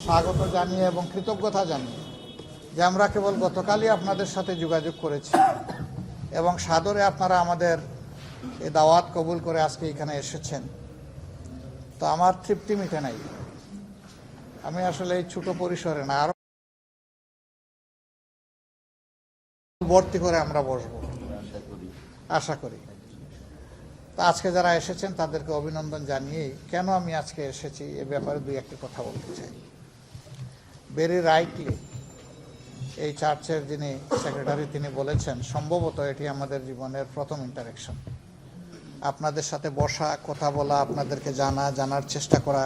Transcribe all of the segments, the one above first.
স্বাগত জানিয়ে এবং কৃতজ্ঞতা জানিয়ে যে আমরা কেবল গতকালই আপনাদের সাথে যোগাযোগ করেছি এবং সাদরে আপনারা আমাদের এই দাওয়াত কবুল করে আজকে এখানে এসেছেন, তো আমার তৃপ্তি মিটে নাই। আমি আসলে এই ছোট পরিসরে না, আরো ভর্তি করে আমরা বসবো আশা করি। তো আজকে যারা এসেছেন তাদেরকে অভিনন্দন জানিয়েই কেন আমি আজকে এসেছি এ ব্যাপারে দুই একটি কথা বলতে চাই। ভেরি রাইটলি এই চার্চের যিনি সেক্রেটারি তিনি বলেছেন, সম্ভবত এটি আমাদের জীবনের প্রথম ইন্টারেকশন। আপনাদের সাথে বসা, কথা বলা, আপনাদেরকে জানার চেষ্টা করা,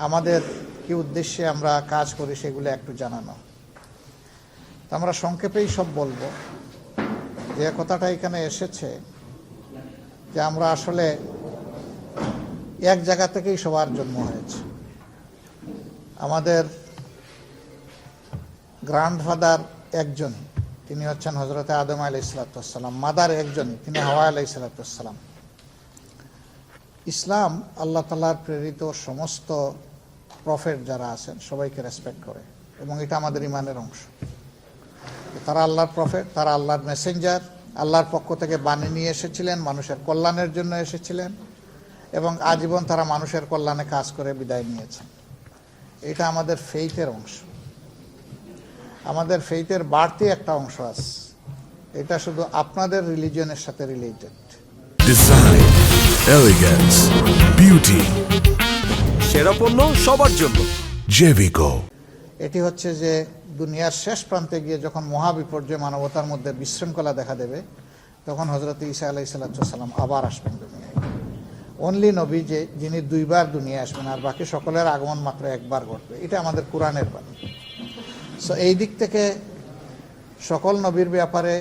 আমাদের কি উদ্দেশ্যে আমরা কাজ করি সেগুলো একটু জানানো। তো আমরা সংক্ষেপেই সব বলবো। যে কথাটা এখানে এসেছে যে আমরা আসলে এক জায়গা থেকেই সবার জন্ম হয়েছে। আমাদের গ্র্যান্ডফাদার একজন, তিনি হচ্ছেন হজরতে আদম আলাইহিসসালাম। মাদার একজনই, তিনি হাওয়া আলাইহিসসালাম। ইসলাম আল্লাহ তাআলার প্রেরিত সমস্ত প্রফেট যারা আছেন সবাইকে রেসপেক্ট করে এবং এটা আমাদের ইমানের অংশ। তারা আল্লাহর প্রফেট, তারা আল্লাহর মেসেঞ্জার, আল্লাহর পক্ষ থেকে বাণী নিয়ে এসেছিলেন, মানুষের কল্যাণের জন্য এসেছিলেন এবং আজীবন তারা মানুষের কল্যাণে কাজ করে বিদায় নিয়েছেন। এটা আমাদের ফেইথের অংশ। আমাদের ফেইথের বাড়তি একটা অংশ আছে, এটা শুধু আপনাদের রিলিজিয়নের সাথে রিলেটেড। ডিজাইন, এলিগেন্স, বিউটি, সেরা পণ্য সবার জন্য জেভিকো। এটি হচ্ছে যে দুনিয়ার শেষ প্রান্তে গিয়ে যখন মহাবিপর্যয় মানবতার মধ্যে বিশৃঙ্খলা দেখা দেবে, তখন হজরত ঈসা আলাইহিসসালাম আবার আসবেন দুনিয়ায়। অনলি নবী যিনি দুইবার দুনিয়ায় আসবেন, আর বাকি সকলের আগমন মাত্র একবার ঘটবে। এটা আমাদের কোরআনের বাণী। সো এই দিক থেকে সকল নবীর ব্যাপারে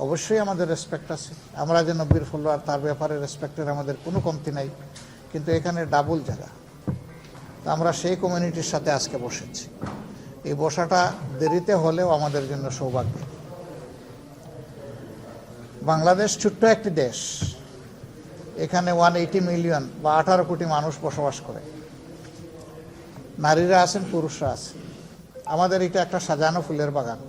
অবশ্যই আমাদের রেসপেক্ট আছে। আমরা যে নবীর ফলোয়ার তার ব্যাপারে রেসপেক্টের আমাদের কোনো কমতি নাই, কিন্তু এখানে ডাবল জায়গা। তো আমরা সেই কমিউনিটির সাথে আজকে বসেছি। এই বসাটা দেরিতে হলেও আমাদের জন্য সৌভাগ্য। বাংলাদেশ ছোট্ট একটি দেশ, এখানে 180 মিলিয়ন বা 18 কোটি মানুষ বসবাস করে। নারীরা আছেন, পুরুষরা আছেন। আমাদের এটা একটা সাজানো ফুলের বাগান।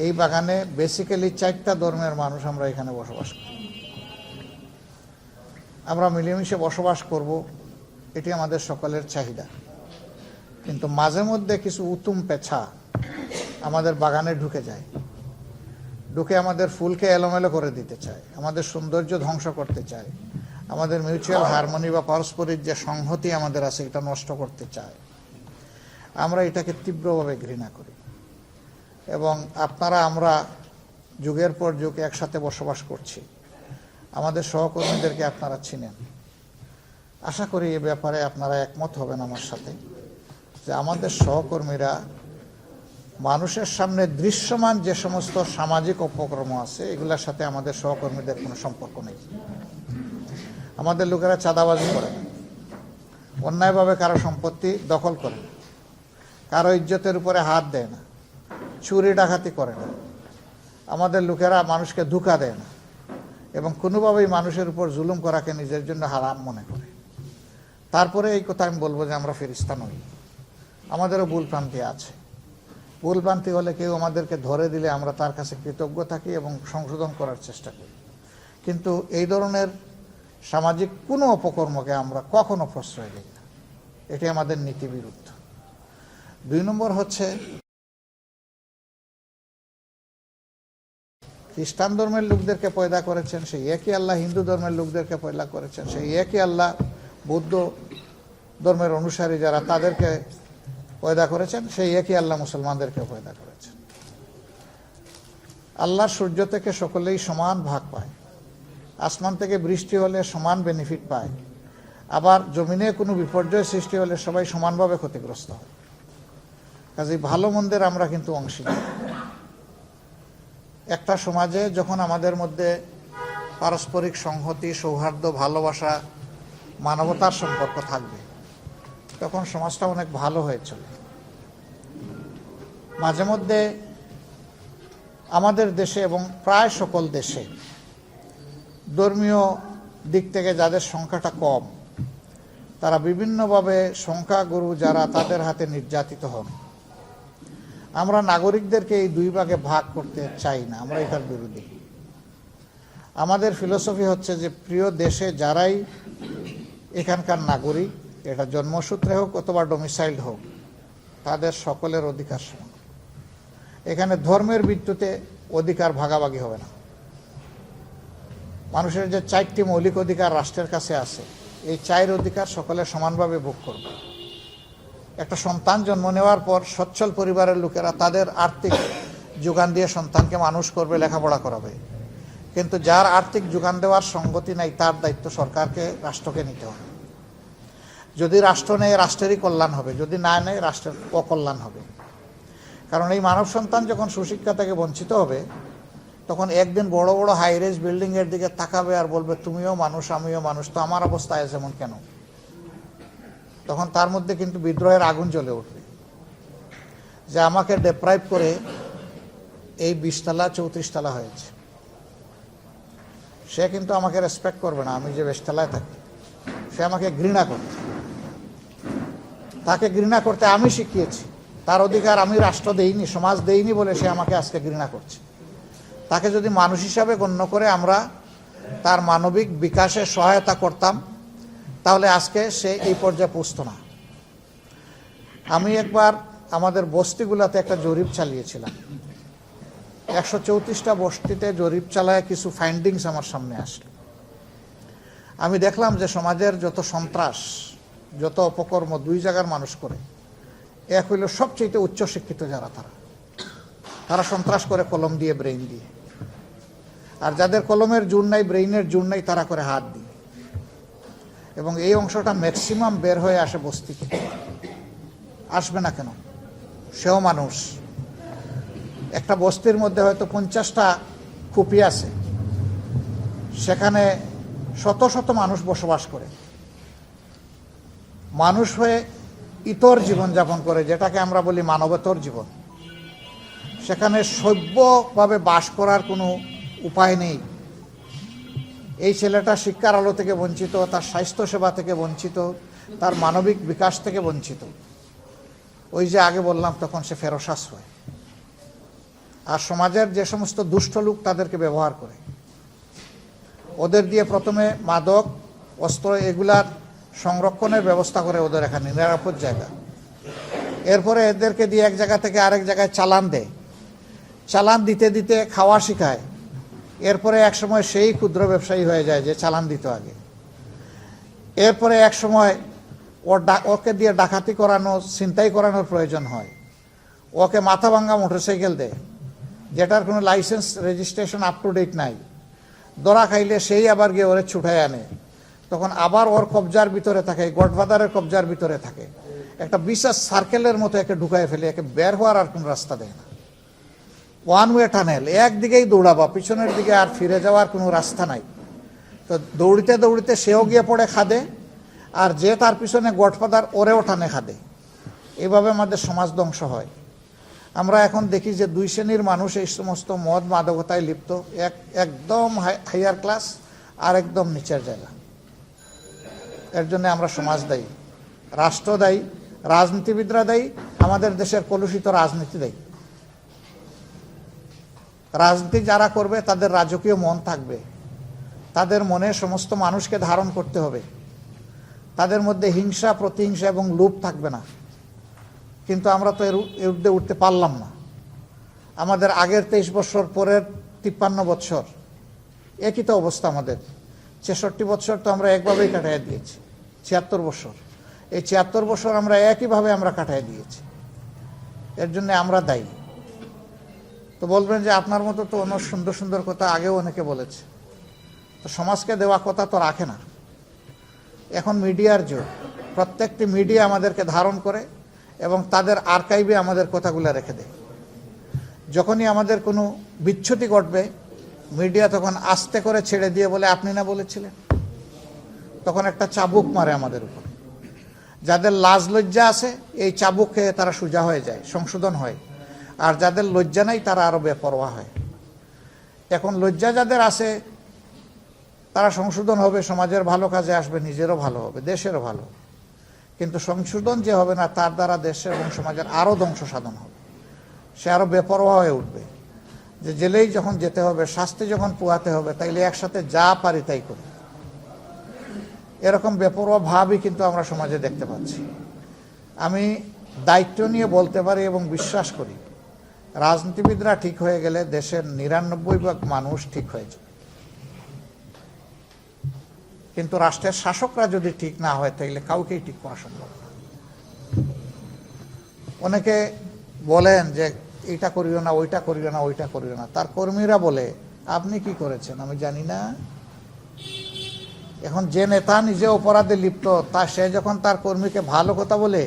এই বাগানে বেসিক্যালি 4টা ধর্মের মানুষ আমরা এখানে বসবাস করি। আমরা মিলেমিশে বসবাস করব, এটি আমাদের সকলের চাহিদা। কিন্তু মাঝে মধ্যে কিছু উতুম পেছা আমাদের বাগানে ঢুকে যায়, ঢুকে আমাদের ফুলকে এলোমেলো করে দিতে চায়, আমাদের সৌন্দর্য ধ্বংস করতে চায়, আমাদের মিউচুয়াল হারমোনি বা পারস্পরিক যে সংহতি আমাদের আছে এটা নষ্ট করতে চায়। আমরা এটাকে তীব্রভাবে ঘৃণা করি এবং আমরা যুগের পর যুগ একসাথে বসবাস করছি। আমাদের সহকর্মীদেরকে আপনারা চিনেন। আশা করি এ ব্যাপারে আপনারা একমত হবেন আমার সাথে যে আমাদের সহকর্মীরা মানুষের সামনে দৃশ্যমান যে সমস্ত সামাজিক অপকর্ম আছে এগুলোর সাথে আমাদের সহকর্মীদের কোনো সম্পর্ক নেই। আমাদের লোকেরা চাঁদাবাজি করে না, অন্যায়ভাবে কারো সম্পত্তি দখল করে না, কারো ইজ্জতের উপরে হাত দেয় না, চুরি ডাকাতি করে না। আমাদের লোকেরা মানুষকে ধোঁকা দেয় না এবং কোনোভাবেই মানুষের উপর জুলুম করাকে নিজের জন্য হারাম মনে করে। তারপরে এই কথা আমি বলবো যে আমরা ফেরেশতা নই, আমাদেরও ভুলভ্রান্তি আছে। ভুলভ্রান্তি হলে কেউ আমাদেরকে ধরে দিলে আমরা তার কাছে কৃতজ্ঞ থাকি এবং সংশোধন করার চেষ্টা করি, কিন্তু এই ধরনের সামাজিক কোনো অপকর্মকে আমরা কখনো প্রশ্রয় দিই না। এটি আমাদের নীতি বিরুদ্ধ। 2 নম্বর হচ্ছে খ্রিস্টান ধর্মের লোকদেরকে পয়দা করেছেন সেই একই আল্লাহ হিন্দু ধর্মের লোকদেরকে পয়দা করেছেন, সেই একই আল্লাহ বৌদ্ধ ধর্মের অনুসারী যারা তাদেরকে পয়দা করেছেন, সেই একই আল্লাহ মুসলমানদেরকে পয়দা করেছেন। আল্লাহর সূর্য থেকে সকলেই সমান ভাগ পায়, আসমান থেকে বৃষ্টি হলে সমান বেনিফিট পায়, আবার জমিনে কোনো বিপর্যয় সৃষ্টি হলে সবাই সমানভাবে ক্ষতিগ্রস্ত হয়। কাজেই ভালো মন্দের আমরা কিন্তু অংশীদার। একটা সমাজে যখন আমাদের মধ্যে পারস্পরিক সংহতি, সৌহার্দ্য, ভালোবাসা, মানবতার সম্পর্ক থাকবে, তখন সমাজটা অনেক ভালো হয়ে চলে। মাঝে মধ্যে আমাদের দেশে এবং প্রায় সকল দেশে ধর্মীয় দিক থেকে যাদের সংখ্যাটা কম, তারা বিভিন্নভাবে সংখ্যাগুরু যারা তাদের হাতে নির্যাতিত হন। আমরা নাগরিকদেরকে এই দুই ভাগে ভাগ করতে চাই না, আমরা এটার বিরোধী। আমাদের ফিলোসফি হচ্ছে যে প্রিয় দেশে যারাই এখানকার নাগরিক, এটা জন্মসূত্রে হোক অথবা ডোমিসাইল্ড হোক, তাদের সকলের অধিকার সমান। এখানে ধর্মের ভিত্তিতে অধিকার ভাগাভাগি হবে না। মানুষের যে 4টি মৌলিক অধিকার রাষ্ট্রের কাছে আছে, এই 4 অধিকার সকলে সমানভাবে ভোগ করবে। একটা সন্তান জন্ম নেওয়ার পর সচ্ছল পরিবারের লোকেরা তাদের আর্থিক যোগান দিয়ে সন্তানকে মানুষ করবে, লেখাপড়া করাবে। কিন্তু যার আর্থিক যোগান দেওয়ার সঙ্গতি নাই, তার দায়িত্ব সরকারকে, রাষ্ট্রকে নিতে হবে। যদি রাষ্ট্র নেয়, রাষ্ট্রেরই কল্যাণ হবে, যদি না নেয়, রাষ্ট্রের অকল্যাণ হবে। কারণ এই মানব সন্তান যখন সুশিক্ষা থেকে বঞ্চিত হবে, তখন একদিন বড় বড় হাইরেজ বিল্ডিংয়ের দিকে তাকাবে আর বলবে, তুমিও মানুষ, আমিও মানুষ, তো আমার অবস্থা যেমন কেন? তখন তার মধ্যে কিন্তু বিদ্রোহের আগুন জ্বলে উঠবে, যে আমাকে ডেপ্রাইভ করে এই 20 তলা 34 তলা হয়েছে। সে কিন্তু আমাকে রেসপেক্ট করবে না, আমি যে 20 তলায় থাকি। সে আমাকে ঘৃণা করবে। তাকে ঘৃণা করতে আমি শিখিয়েছি। তার অধিকার আমি রাষ্ট্র দেইনি, সমাজ দেইনি বলে সে আমাকে আজকে ঘৃণা করছে। তাকে যদি মানুষ হিসাবে গণ্য করে আমরা তার মানবিক বিকাশে সহায়তা করতাম, তাহলে আজকে সে এই পর্যায়ে পৌঁছত না। আমি একবার আমাদের বস্তিগুলোতে একটা জরিপ চালিয়েছিলাম। 134টা বস্তিতে জরিপ চালায় কিছু ফাইন্ডিংস আমার সামনে আসলো। আমি দেখলাম যে সমাজের যত সন্ত্রাস, যত অপকর্ম 2 জায়গার মানুষ করে। এক হইল সবচেয়ে উচ্চশিক্ষিত যারা, তারা সন্ত্রাস করে কলম দিয়ে, ব্রেইন দিয়ে। আর যাদের কলমের জোর নাই, ব্রেইনের জোর নাই, তারা করে হাত দিয়ে। এবং এই অংশটা ম্যাক্সিমাম বের হয়ে আসে বস্তি থেকে। আসবে না কেন? সেও মানুষ। একটা বস্তির মধ্যে হয়তো 50টা খুপি আছে, সেখানে শত শত মানুষ বসবাস করে। মানুষ হয়ে ইতর জীবনযাপন করে, যেটাকে আমরা বলি মানবেতর জীবন। সেখানে সভ্যভাবে বাস করার কোনো উপায় নেই। এই ছেলেটা শিক্ষার আলো থেকে বঞ্চিত, তার স্বাস্থ্যসেবা থেকে বঞ্চিত, তার মানবিক বিকাশ থেকে বঞ্চিত। ওই যে আগে বললাম, তখন সে ফেরোসাস হয়। আর সমাজের যে সমস্ত দুষ্ট লোক তাদেরকে ব্যবহার করে, ওদের দিয়ে প্রথমে মাদক, অস্ত্র এগুলার সংরক্ষণের ব্যবস্থা করে ওদের এখানে নিরাপদ জায়গা। এরপরে এদেরকে দিয়ে এক জায়গা থেকে আরেক জায়গায় চালান দেয়। চালান দিতে দিতে খাওয়া শিখায়। এরপরে এক সময় সেই ক্ষুদ্র ব্যবসায়ী হয়ে যায় যে চালান দিত আগে। এরপরে এক সময় ওকে দিয়ে ডাকাতি করানো, ছিনতাই করানোর প্রয়োজন হয়। ওকে মাথা ভাঙ্গা মোটরসাইকেল দেয়, যেটার কোনো licence registration up to date নাই। ধরা খাইলে সেই আবার গিয়ে ওরে ছুটাই আনে। তখন আবার ওর কবজার ভিতরে থাকে, গডফাদারের কবজার ভিতরে থাকে। একটা বিশেষ সার্কেলের মতো একে ঢুকায় ফেলে, একে বের হওয়ার আর কোনো রাস্তা দেয় না। ওয়ান ওয়ে টানেল, একদিকেই দৌড়াবা, পিছনের দিকে আর ফিরে যাওয়ার কোনো রাস্তা নাই। তো দৌড়িতে দৌড়িতে সেও গিয়ে পড়ে খাদে, আর যে তার পিছনে গডফাদার ওরেও টানে খাদে। এইভাবে আমাদের সমাজ ধ্বংস হয়। আমরা এখন দেখি যে 2 শ্রেণীর মানুষ এই সমস্ত মদ মাদকতায় লিপ্ত। একদম হাইয়ার ক্লাস আর একদম নিচের জায়গা। এর জন্য আমরা সমাজ দায়ী, রাষ্ট্র দায়ী, রাজনীতিবিদরা দায়ী, আমাদের দেশের কলুষিত রাজনীতি দায়ী। রাজনীতি যারা করবে তাদের রাজকীয় মন থাকবে, তাদের মনে সমস্ত মানুষকে ধারণ করতে হবে, তাদের মধ্যে হিংসা, প্রতিহিংসা এবং লোভ থাকবে না। কিন্তু আমরা তো এর ঊর্ধ্বে উঠতে পারলাম না। আমাদের আগের 23 বছর, পরের 53 বছর একই তো অবস্থা। আমাদের 66 বছর তো আমরা একভাবেই কাটাই দিয়েছি। 76 বছর, এই 76 বছর আমরা একইভাবে আমরা কাটাই দিয়েছি। এর জন্য আমরা দায়ী। তো বলবেন যে আপনার মতো তো অনেক সুন্দর সুন্দর কথা আগেও অনেকে বলেছে, তো সমাজকে দেওয়া কথা তো রাখে না। এখন মিডিয়ার যুগ, প্রত্যেকটি মিডিয়া আমাদেরকে ধারণ করে এবং তাদের আর্কাইভে আমাদের কথাগুলো রেখে দেয়। যখনই আমাদের কোনো বিচ্যুতি ঘটবে, মিডিয়া তখন আস্তে করে ছেড়ে দিয়ে বলে, আপনি না বলেছিলেন। তখন একটা চাবুক মারে আমাদের উপর। যাদের লাজ লজ্জা আছে, এই চাবুক খেয়ে তারা সোজা হয়ে যায়, সংশোধন হয়। আর যাদের লজ্জা নাই, তারা আরো বেপরোয়া হয়। এখন লজ্জা যাদের আছে, তারা সংশোধন হবে, সমাজের ভালো কাজে আসবে, নিজেরও ভালো হবে, দেশেরও ভালো। কিন্তু সংশোধন যে হবে না, তার দ্বারা দেশের এবং সমাজের আরও ধ্বংস সাধন হবে। সে আরও বেপরোয়া হয়ে উঠবে, যে জেলেই যখন যেতে হবে, শাস্তি যখন পোয়াতে হবে, তাইলে একসাথে যা পারি তাই করি। এরকম বেপরোয়া ভাবই কিন্তু আমরা সমাজে দেখতে পাচ্ছি। আমি দায়িত্ব নিয়ে বলতে পারি এবং বিশ্বাস করি, রাজনীতিবিদরা ঠিক হয়ে গেলে দেশের ৯৯% মানুষ ঠিক হয়ে যাবে। কিন্তু রাষ্ট্রের শাসকরা যদি ঠিক না হয়, তাইলে কাউকেই ঠিক করা সম্ভব না। অনেকে বলেন যে এইটা করিও না, ওইটা করিও না, ওইটা করিও না। তার কর্মীরা বলে, আপনি কি করেছেন আমি জানি না। এখন যে নেতা নিজে অপরাধে লিপ্ত, সে যখন তার কর্মীকে ভালো কথা বলে,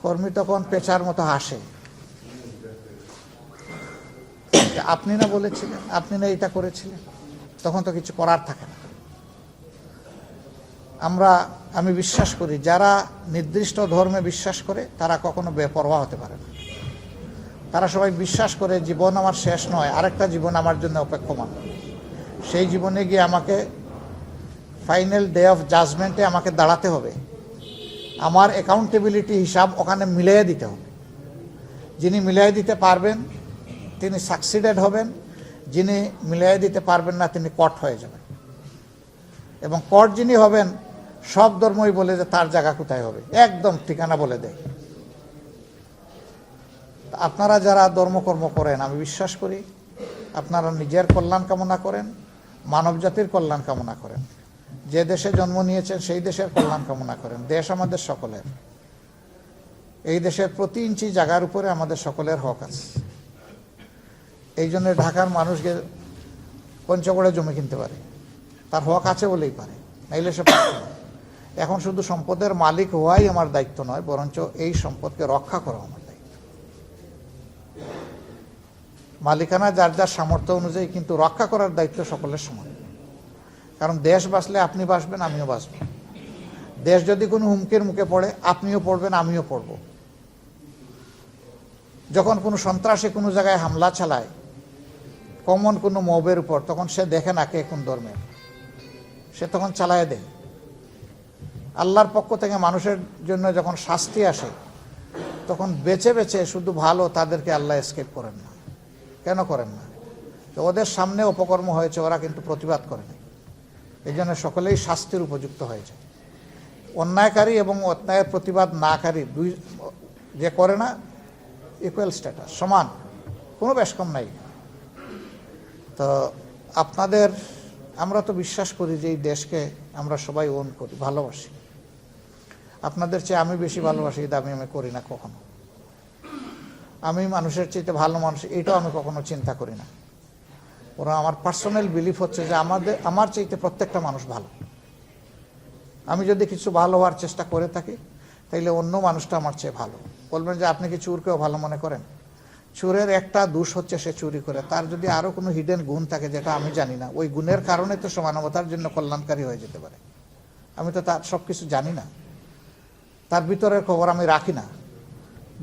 কর্মী তখন পেঁচার মতো হাসে। আপনি না বলেছিলেন, আপনি না এটা করেছিলেন, তখন তো কিছু করার থাকে না। আমি বিশ্বাস করি, যারা নির্দিষ্ট ধর্মে বিশ্বাস করে তারা কখনো বেপরোয়া হতে পারে না। তারা সবাই বিশ্বাস করে জীবন আমার শেষ নয়, আরেকটা জীবন আমার জন্য অপেক্ষমান। সেই জীবনে গিয়ে আমাকে ফাইনাল ডে অফ জাজমেন্টে আমাকে দাঁড়াতে হবে। আমার অ্যাকাউন্টেবিলিটি হিসাব ওখানে মিলিয়ে দিতে হবে। যিনি মিলিয়ে দিতে পারবেন তিনি সাকসিডেড হবেন, যিনি মিলিয়ে দিতে পারবেন না তিনি কট হয়ে যাবেন। এবং কট যিনি হবেন, সব ধর্মই বলে যে তার জায়গা কোথায় হবে, একদম ঠিকানা বলে দেয়। আপনারা যারা ধর্মকর্ম করেন, আমি বিশ্বাস করি আপনারা নিজের কল্যাণ কামনা করেন, মানব জাতির কল্যাণ কামনা করেন। যে দেশে জন্ম নিয়েছেন সেই দেশের কল্যাণ কামনা করেন। দেশ আমাদের সকলের। এই দেশের প্রতি ইঞ্চি জায়গার উপরে আমাদের সকলের হক আছে। এই জন্য ঢাকার মানুষকে পঞ্চগড়ে জমি কিনতে পারে, তার হক আছে বলেই পারে, নাইলে সে পারত না। এখন শুধু সম্পদের মালিক হওয়াই আমার দায়িত্ব নয়, বরঞ্চ এই সম্পদকে রক্ষা করা আমার দায়িত্ব। মালিকানা যার যার সামর্থ্য অনুযায়ী, কিন্তু রক্ষা করার দায়িত্ব সকলের সমান। কারণ দেশ বাঁচলে আপনি বাঁচবেন, আমিও বাঁচব। দেশ যদি কোনো হুমকির মুখে পড়ে, আপনিও পড়বেন, আমিও পড়ব। যখন কোনো সন্ত্রাসী কোনো জায়গায় হামলা চালায়, কমন কোনো মবের উপর, তখন সে দেখে না কে কোন ধর্মের, সে তখন চালায় দেয়। আল্লাহর পক্ষ থেকে মানুষের জন্য যখন শাস্তি আসে, তখন বেছে বেছে শুধু ভালো তাদেরকে আল্লাহ এসকেপ করেন না। কেন করেন না? তো ওদের সামনে অপকর্ম হয়েছে, ওরা কিন্তু প্রতিবাদ করে না। এই জন্য সকলেই শাস্তির উপযুক্ত হয়ে যায়। অন্যায়কারী এবং অন্যায়ের প্রতিবাদ নাকারী দুই যে করে না, ইকুয়াল স্ট্যাটাস, সমান, কোনো বেশ কম নাই। তো আপনাদের, আমরা তো বিশ্বাস করি যে এই দেশকে আমরা সবাই ওন করি, ভালোবাসি। আপনাদের চেয়ে আমি বেশি ভালোবাসি, এই দাবি আমি করি না কখনো। আমি মানুষের চাইতে ভালো মানুষ, এটাও আমি কখনো চিন্তা করি না। ওরা আমার পার্সোনাল বিলিফ হচ্ছে যে আমার চাইতে প্রত্যেকটা মানুষ ভালো। আমি যদি কিছু ভালো হওয়ার চেষ্টা করে থাকি, তাইলে অন্য মানুষটা আমার চেয়ে ভালো। বলবেন যে আপনি কি চোরকেও ভালো মনে করেন? চোরের একটা দোষ হচ্ছে সে চুরি করে। তার যদি আরও কোনো হিডেন গুণ থাকে যেটা আমি জানি না, ওই গুণের কারণে তো সে মানবতার জন্য কল্যাণকারী হয়ে যেতে পারে। আমি তো তার সব কিছু জানি না, তার ভিতরের খবর আমি রাখি না।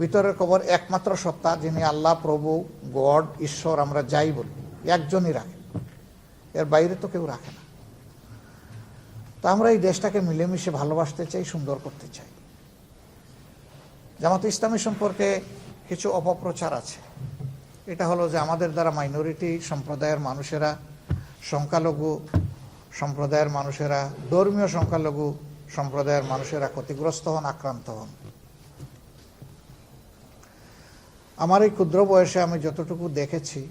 ভিতরের খবর একমাত্র সত্তা, যিনি আল্লাহ, প্রভু, গড, ঈশ্বর, আমরা যাই বলি, একজনই রাখে। এর বাইরে তো কেউ রাখে না। তো আমরা এই দেশটাকে মিলেমিশে ভালোবাসতে চাই, সুন্দর করতে চাই। জামাতে ইসলামী সম্পর্কে কিছু অপপ্রচার আছে। এটা হলো যে আমাদের দ্বারা মাইনরিটি সম্প্রদায়ের মানুষেরা, সংখ্যালঘু সম্প্রদায়ের মানুষেরা, ধর্মীয় সংখ্যালঘু সম্প্রদায়ের মানুষেরা ক্ষতিগ্রস্ত হন, আক্রান্ত হন। আমার এই ক্ষুদ্র বয়সে আমি যতটুকু দেখেছি,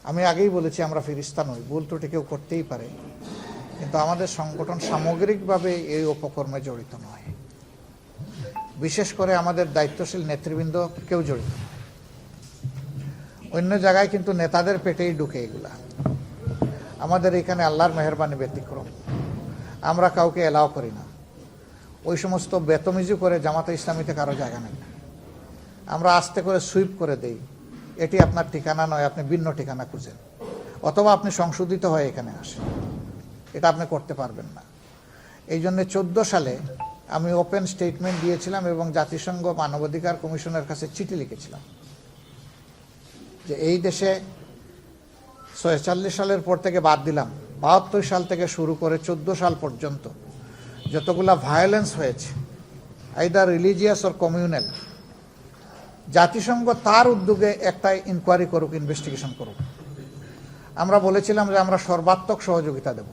আমি আগেই বলেছি আমরা ফিরিস্তা নই, ভুল ত্রুটি কেউ করতেই পারে, কিন্তু আমাদের সংগঠন সামগ্রিকভাবে এই অপকর্মে জড়িত নয়। বিশেষ করে আমাদের দায়িত্বশীল নেতৃবৃন্দ কেউ জড়িত নয়। অন্য জায়গায় কিন্তু নেতাদের পেটেই ঢুকে এগুলা। আমাদের এখানে আল্লাহর মেহেরবানি ব্যতিক্রম। আমরা কাউকে এলাও করি না। ওই সমস্ত বেতমিজি করে জামাতে ইসলামীতে কারো জায়গা নেই। আমরা আস্তে করে সুইপ করে দেই, এটি আপনার ঠিকানা নয়, আপনি ভিন্ন ঠিকানা খুঁজেন, অথবা আপনি সংশোধিত হয়ে এখানে আসেন। এটা আপনি করতে পারবেন না। এই জন্য 14 সালে আমি ওপেন স্টেটমেন্ট দিয়েছিলাম এবং জাতিসংঘ মানবাধিকার কমিশনের কাছে চিঠি লিখেছিলাম যে এই দেশে 46 সালের পর থেকে বাদ দিলাম, 72 সাল থেকে শুরু করে 14 সাল পর্যন্ত যতগুলা ভায়োলেন্স হয়েছে আইদার রিলিজিয়াস অর কমিউনাল, জাতিসংঘ তার উদ্যোগে একটা ইনকোয়ারি করুক, ইনভেস্টিগেশন করুক। আমরা বলেছিলাম যে আমরা সর্বাত্মক সহযোগিতা দেব।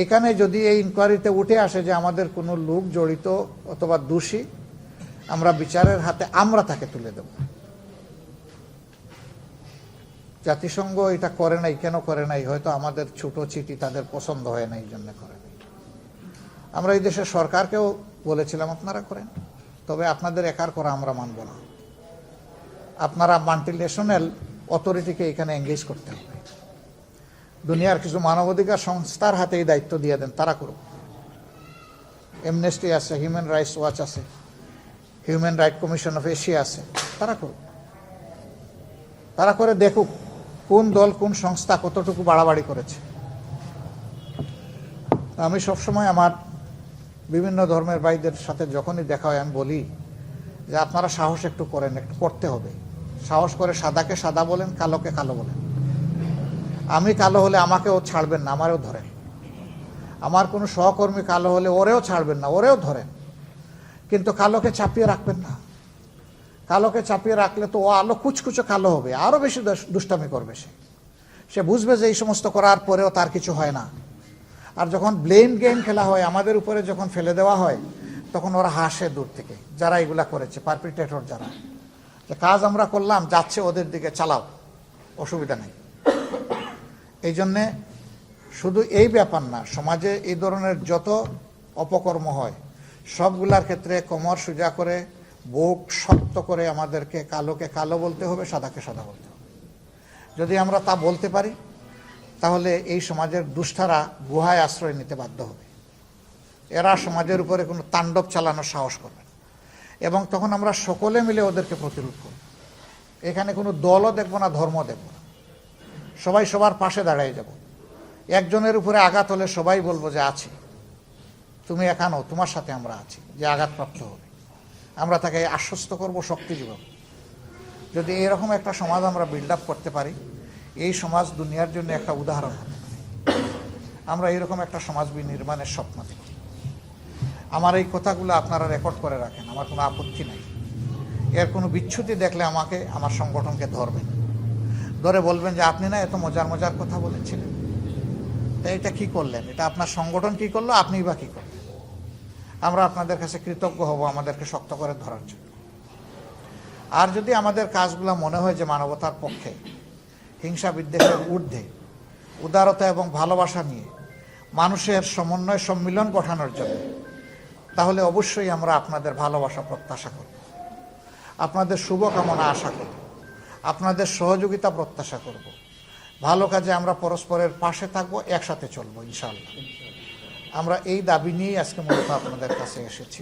এখানে যদি এই ইনকোয়ারিতে উঠে আসে যে আমাদের কোনো লোক জড়িত অথবা দোষী, আমরা বিচারের হাতে আমরা তাকে তুলে দেব। জাতিসংঘ এটা করে নাই, কেন করে নাই? হয়তো আমাদের ছোট চিঠি তাদের পছন্দ হয় না, এই জন্য করে নাই। আমরা এই দেশের সরকারকেও বলেছিলাম আপনারা করেন, তবে আপনাদের একার করা আমরা মানব না। আপনারা মাল্টিনেশনাল অথরিটিকে এখানে এঙ্গেজ করতে হবে। দুনিয়ার কিছু মানবাধিকার সংস্থার হাতে এই দায়িত্ব দিয়ে দেন, তারা করুক। এমনেস্টি আছে, হিউম্যান রাইটস ওয়াচ আছে, human right commission of Asia আছে, তারা করুক। তারা করে দেখুক কোন দল কোন সংস্থা কতটুকু বাড়াবাড়ি করেছে। আমি সবসময় আমার বিভিন্ন ধর্মের ভাইদের সাথে যখনই দেখা হয় আমি বলি যে আপনারা সাহস একটু করেন, একটু করতে হবে। সাহস করে সাদাকে সাদা বলেন, কালোকে কালো বলেন। আমি কালো হলে আমাকেও ছাড়বেন না, আমারও ধরেন। আমার কোনো সহকর্মী কালো হলে ওরেও ছাড়বেন না, ওরেও ধরেন। কিন্তু কালোকে চাপিয়ে রাখবেন না। কালোকে চাপিয়ে রাখলে তো ও আলো কুচকুচো কালো হবে, আরও বেশি দুষ্টামি করবে। সে বুঝবে যে এই সমস্ত করার পরেও তার কিছু হয় না। আর যখন ব্লেম গেম খেলা হয়, আমাদের উপরে যখন ফেলে দেওয়া হয়, তখন ওরা হাসে দূর থেকে, যারা এগুলা করেছে, পারপিটেটর যারা। যে কাজ আমরা করলাম, যাচ্ছে ওদের দিকে, চালাও, অসুবিধা নেই। এই জন্যে শুধু এই ব্যাপার না, সমাজে এই ধরনের যত অপকর্ম হয় সবগুলার ক্ষেত্রে কোমর সোজা করে, বুক শক্ত করে আমাদেরকে কালোকে কালো বলতে হবে, সাদাকে সাদা বলতে হবে। যদি আমরা তা বলতে পারি তাহলে এই সমাজের দুষ্টারা গুহায় আশ্রয় নিতে বাধ্য হবে। এরা সমাজের উপরে কোনো তাণ্ডব চালানোর সাহস করবে না। এবং তখন আমরা সকলে মিলে ওদেরকে প্রতিরোধ করব। এখানে কোনো দলও দেখব না, ধর্ম দেখব না, সবাই সবার পাশে দাঁড়িয়ে যাব। একজনের উপরে আঘাত হলে সবাই বলবো যে আছি, তুমি এখানেও, তোমার সাথে আমরা আছি। যে আঘাতপ্রাপ্ত হবে আমরা তাকে আশ্বস্ত করব, শক্তি যোগাব। যদি এরকম একটা সমাজ আমরা বিল্ড আপ করতে পারি, এই সমাজ দুনিয়ার জন্য একটা উদাহরণ হতে পারে। আমরা এইরকম একটা সমাজ নির্মাণের স্বপ্ন দেখি। আমার এই কথাগুলো আপনারা রেকর্ড করে রাখেন, আমার কোনো আপত্তি নাই। এর কোনো বিচ্যুতি দেখলে আমাকে, আমার সংগঠনকে ধরবেন, ধরে বলবেন যে আপনি না এত মজার মজার কথা বলেছিলেন, তা এটা কি করলেন, এটা আপনার সংগঠন কি করলো, আপনিই বা কি করলেন। আমরা আপনাদের কাছে কৃতজ্ঞ হব আমাদেরকে শক্ত করে ধরার জন্য। আর যদি আমাদের কাজগুলো মনে হয় যে মানবতার পক্ষে, হিংসা বিদ্বেষের ঊর্ধ্বে, উদারতা এবং ভালোবাসা নিয়ে মানুষের সমন্বয় সম্মিলন গঠানোর জন্য, তাহলে অবশ্যই আমরা আপনাদের ভালোবাসা প্রত্যাশা করব, আপনাদের শুভকামনা আশা করব, আপনাদের সহযোগিতা প্রত্যাশা করব। ভালো কাজে আমরা পরস্পরের পাশে থাকবো, একসাথে চলবো ইনশাআল্লাহ। আমরা এই দাবি নিয়েই আজকে মূলত আপনাদের কাছে এসেছি।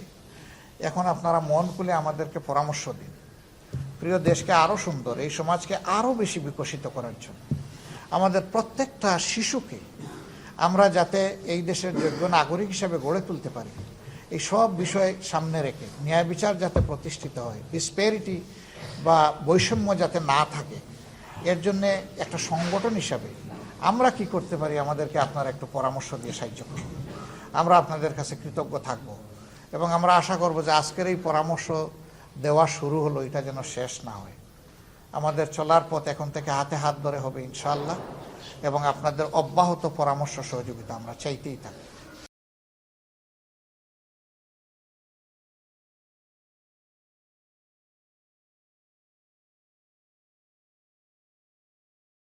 এখন আপনারা মন খুলে আমাদেরকে পরামর্শ দিন, প্রিয় দেশকে আরও সুন্দর, এই সমাজকে আরও বেশি বিকশিত করার জন্য, আমাদের প্রত্যেকটা শিশুকে আমরা যাতে এই দেশের যোগ্য নাগরিক হিসেবে গড়ে তুলতে পারি, এই সব বিষয় সামনে রেখে ন্যায় বিচার যাতে প্রতিষ্ঠিত হয়, ডিসপ্যারিটি বা বৈষম্য যাতে না থাকে, এর জন্যে একটা সংগঠন হিসাবে আমরা কি করতে পারি, আমাদেরকে আপনারা একটু পরামর্শ দিয়ে সাহায্য করুন। আমরা আপনাদের কাছে কৃতজ্ঞ থাকব এবং আমরা আশা করব যে আজকের এই পরামর্শ দেওয়া শুরু হলো, এটা যেন শেষ না হয়। আমাদের চলার পথ এখন থেকে হাতে হাত ধরে হবে ইনশাআল্লাহ, এবং আপনাদের অব্যাহত পরামর্শ সহযোগিতা আমরা চাইতেই থাকি।